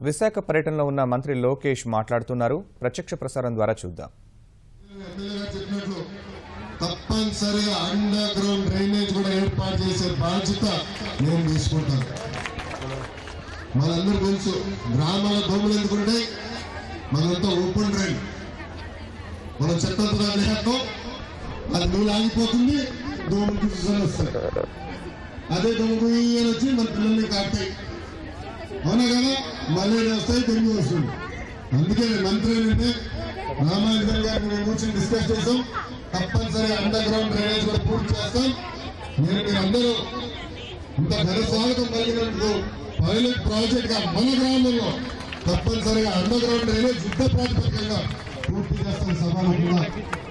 విశాఖ పర్యటనలో ఉన్న మంత్రి లోకేష్ మాట్లాడుతున్నారు. ప్రత్యక్ష ప్రసారం ద్వారా చూద్దాం. తప్పనిసరిగా అండర్ గ్రౌండ్ డ్రైనేజ్ కూడా ఏర్పాటు చేసే బాధ్యత నేను తీసుకుంటాను. మనందరూ తెలుసు గ్రామాల దోమలు ఎందుకుంటే మనంతా ఓపెన్ డ్రైన్, మనం చెత్తంతా లేకపో అది నీళ్ళు ఆగిపోతుంది, దోమలు వస్తాయి. అదే దోమకు వచ్చి మన పిల్లల్ని కాస్తాయి, అవునా కదా, మలేరియా వస్తాయి, డెంగ్యూ వస్తుంది. అందుకే మంత్రి ఏంటంటే రామాయణ గారిని మేము కూర్చొని డిస్కస్ చేసాం. తప్పనిసరిగా అండర్ గ్రౌండ్ డ్రైనేజ్ కూడా పూర్తి చేస్తాం. మీరు అందరూ ఇంత ఘన స్వాగతం కలిగినందుకు పైలట్ ప్రాజెక్ట్ గా మన గ్రామంలో తప్పనిసరిగా అండర్ గ్రౌండ్ డ్రైనేజ్ యుద్ధ ప్రాతిపదికంగా పూర్తి చేస్తాం. సభలో కూడా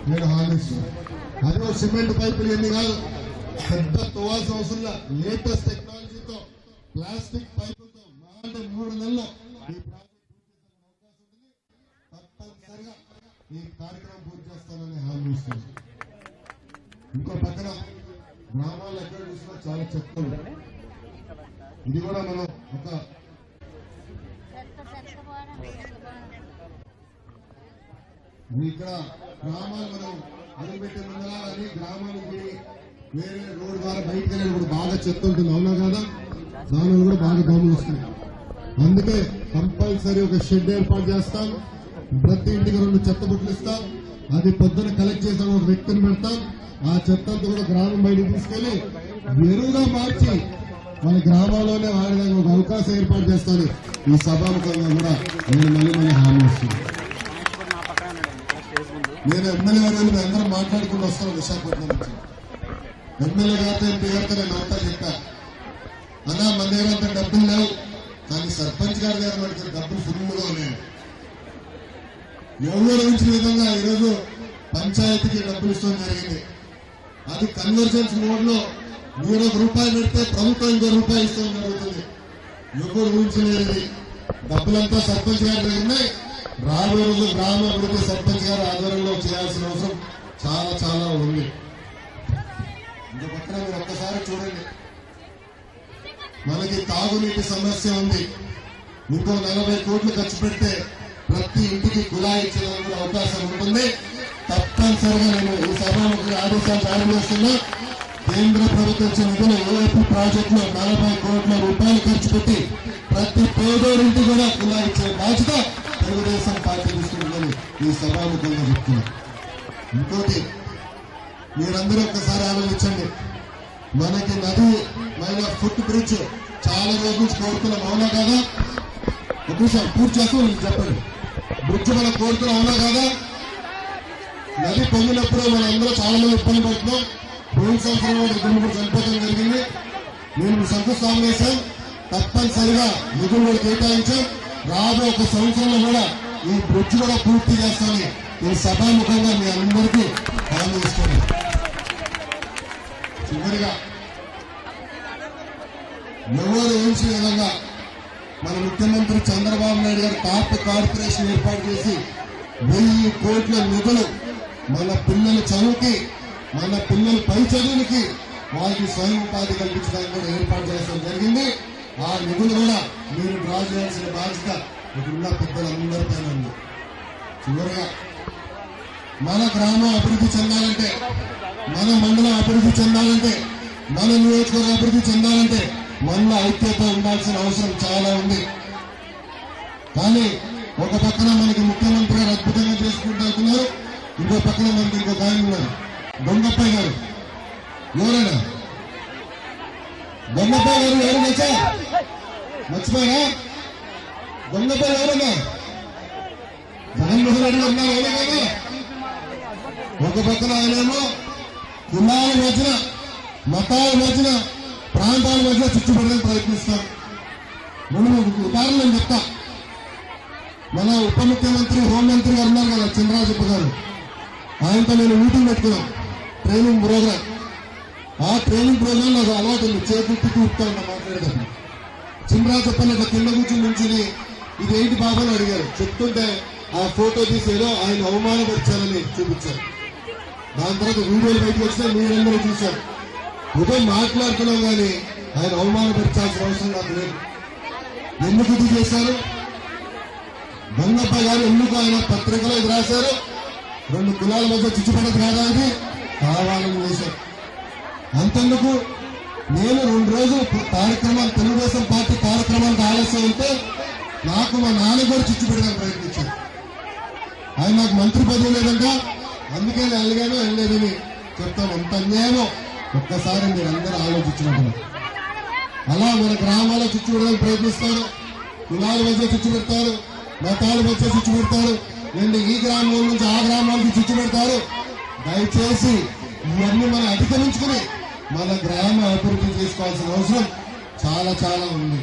నేను హామీ ఇస్తున్నాను. అదే సిమెంట్ పైపులు ఎన్ని కాదు, పెద్ద తోవాల్సిన అవసరం, లేటెస్ట్ టెక్నాలజీతో ప్లాస్టిక్ పైపులతో అంటే 3 నెలల్లో ఈ ప్రాజెక్ట్ పూర్తి చేసే అవకాశం ఉంది. తప్పనిసరిగా ఈ కార్యక్రమం పూర్తి చేస్తానని హామీ ఇస్తున్నాను. ఇంకో పక్కన గ్రామాల్లో ఎక్కడ చూసినా చాలా చెత్త ఉంది. ఇది కూడా మనం ఒక ఇక్కడ గ్రామాలు మనం అడుగుపెట్టే ముందర అది గ్రామానికి వేరే రోడ్డు ద్వారా బయటకు వెళ్ళినప్పుడు బాగా చెత్త ఉంటుంది, అవునా కదా, దానిలో కూడా బాగా దోమలు వస్తాయి. అందుకే కంపల్సరీ ఒక షెడ్ ఏర్పాటు చేస్తాం. ప్రతి ఇంటికి 2 చెత్త బుట్టలు ఇస్తాం. అది పొద్దున కలెక్ట్ చేస్తాం, ఒక వ్యక్తిని పెడతాం. ఆ చెత్త అంతా కూడా గ్రామం బయటకు తీసుకెళ్లి ఎరువుగా మార్చి మన గ్రామాల్లోనే వాడడానికి ఒక అవకాశం ఏర్పాటు చేస్తాను. ఈ సభాముఖంగా కూడా నేను మళ్ళీ హామీ ఇస్తున్నాను. నేను ఎమ్మెల్యే గారిని అందరం మాట్లాడుకుంటూ వస్తాను. విశాఖపట్నం నుంచి ఎమ్మెల్యే గారితో ఎంపీ గారితో నేను అంతా చెప్పా, అన్నా మన దగ్గర అంత డబ్బులు లేవు, కానీ సర్పంచ్ గారి దగ్గర మనకి డబ్బులు ఫుల్గా ఉన్నాయి. ఎవరు ఉంచిన విధంగా ఈరోజు పంచాయతీకి డబ్బులు ఇస్తాం జరిగింది. అది కన్వర్జెన్స్ మోడ్ లో మీరు ₹1 పెడితే ప్రభుత్వం ఇంకో రూపాయి ఇస్తాం జరుగుతుంది. ఎవరు ఊహించలేదు. డబ్బులంతా సర్పంచ్ గారి దగ్గర ఉన్నాయి. రాబోయే రోజు గ్రామ అభివృద్ధి సర్పంచ్ గారి ఆధ్వర్యంలో చేయాల్సిన అవసరం చాలా చాలా ఉంది. ఇంకో పక్కన మీరు ఒక్కసారి చూడండి, మనకి తాగునీటి సమస్య ఉంది. ఇంకో 40 కోట్లు ఖర్చు పెడితే ప్రతి ఇంటికి కుళాయి ఇచ్చేందుకు అవకాశం ఉంటుంది. తప్పనిసరిగా నేను ఈ సభకు ఆదేశాలు జారీ చేస్తున్నా. కేంద్ర ప్రభుత్వం ఇచ్చిన నిధులు ఓఎఫ్పీ ప్రాజెక్టులో 40 కోట్ల రూపాయలు ఖర్చు పెట్టి ప్రతి పేదోడింటి కూడా కుళాయి ఇచ్చే బాధ్యత తెలుగుదేశం పార్టీ తీసుకుంటుందని ఈ సభాముఖంగా చెప్తున్నా. ఇంకోటి మీరందరూ ఒక్కసారి ఆలోచించండి, మనకి నది మైన ఫుట్ బ్రిడ్జ్ చాలా రోజుల నుంచి కోరుతున్నాం, అవునా కాదా? ఒక నిమిషం పూర్తి చేస్తూ చెప్పండి. బ్రిడ్జ్ మనం కోరుతున్నాం, అవునా కాదా? నది పొందినప్పుడు మన అందరూ చాలా మంది ఇబ్బంది పడుతున్నాం. పోయిన సంవత్సరం 2 చనిపోవడం జరిగింది. మేము శంకుస్థాపన చేశాం. తప్పనిసరిగా నిధులు కూడా కేటాయించాం. రాబో 1 సంవత్సరంలో కూడా ఈ బ్రిడ్జ్ కూడా పూర్తి చేస్తామని ఈ సభాముఖంగా మీ అందరికీ హామీ ఇస్తున్నాం. చివరిగా ఎవరు ఊహించిన విధంగా మన ముఖ్యమంత్రి చంద్రబాబు నాయుడు గారు టాప్ కార్పొరేషన్ ఏర్పాటు చేసి 1000 కోట్ల నిధులు మన పిల్లల చదువుకి, మన పిల్లల పై చదువులకి వాళ్ళకి స్వయం ఉపాధి కల్పించడానికి కూడా ఏర్పాటు చేయడం జరిగింది. ఆ నిధులు కూడా మీరు డ్రా చేయాల్సిన బాధ్యత ఇక్కడున్న పెద్దలందరి పైన ఉంది. చివరిగా మన గ్రామం అభివృద్ధి చెందాలంటే, మన మండలం అభివృద్ధి చెందాలంటే, మన నియోజకవర్గం అభివృద్ధి చెందాలంటే మనలో ఐక్యత ఉండాల్సిన అవసరం చాలా ఉంది. కానీ ఒక పక్కన మనకి ముఖ్యమంత్రి గారు అద్భుతంగా చేసుకుంటూ వెళ్తున్నారు. ఇంకో పక్కన మనకి ఇంకో ఆయన ఉన్నారు, దొంగప్పయ్య గారు. ఎవరైనా దొంగప్పయ్య గారు ఎవరు నచ్చా మర్చిపోయారా? దొంగప్పయ్య ఎవరన్నా జగన్మోహన్ రెడ్డి గారు ఉన్నారు, అవునా కదా? ఒక పక్కన ఆయనేమో కులాల మధ్యన, మతాల మధ్యన, ప్రాంతాల మధ్య చుట్టుపడడానికి ప్రయత్నిస్తారు. మనం ఉదాహరణ చెప్తా. మన ఉప ముఖ్యమంత్రి హోంమంత్రి గారు ఉన్నారు కదా, చంద్రరాజప్ప గారు, ఆయనతో నేను మీటింగ్ పెట్టుకున్నాం, ట్రైనింగ్ ప్రోగ్రామ్. ఆ ట్రైనింగ్ ప్రోగ్రామ్ నాకు అలవాటు ఉంది, చేతులకి ఉప్పుతా ఉన్నా మాట్లాడేటప్పుడు. చంద్రరాజప్పని ఇట్లా కింద కూర్చొని నుంచుని ఇది ఏంటి బాబు అని అడిగారు. చెప్తుంటే ఆ ఫోటో తీసేదో ఆయన అవమానపరిచారని చూపించారు. దాని తర్వాత వీడియోలు బయటకు వచ్చినా మీరందరూ చూశారు. ఉదయం మాట్లాడుతున్నాం కానీ ఆయన అవమానపరచాల్సిన అవసరం నాకు లేదు. ఎందుకు ఇది చేశారు? గంగప్ప గారు ఎందుకు ఆయన పత్రికలో ఇది రాశారు, 2 కులాల మధ్య చిచ్చుపడదు కాదా, అది కావాలని చేశారు. అంతెందుకు నేను 2 రోజులు కార్యక్రమాలు, తెలుగుదేశం పార్టీ కార్యక్రమాలకు ఆలస్యం ఉంటే నాకు మా నాన్న కూడా చిచ్చు పెట్టడానికి ప్రయత్నించారు. ఆయన నాకు మంత్రి పదవి లేదంట, అందుకే నేను వెళ్ళగానో వెళ్ళలేదని చెప్తాను. ఎంత అన్యాయమో ఒక్కసారి మీరు అందరూ ఆలోచించినట్టు. అలా మన గ్రామాల్లో చిచ్చు పెట్టడానికి ప్రయత్నిస్తారు, కులాల మధ్య చిచ్చు పెడతారు, మతాల మధ్య చిచ్చు పెడతారు, రెండు ఈ గ్రామం నుంచి ఆ గ్రామానికి చిచ్చు పెడతారు. దయచేసి ఇవన్నీ మనం అధిగమించుకుని మన గ్రామ అభివృద్ధి చేసుకోవాల్సిన అవసరం చాలా చాలా ఉంది.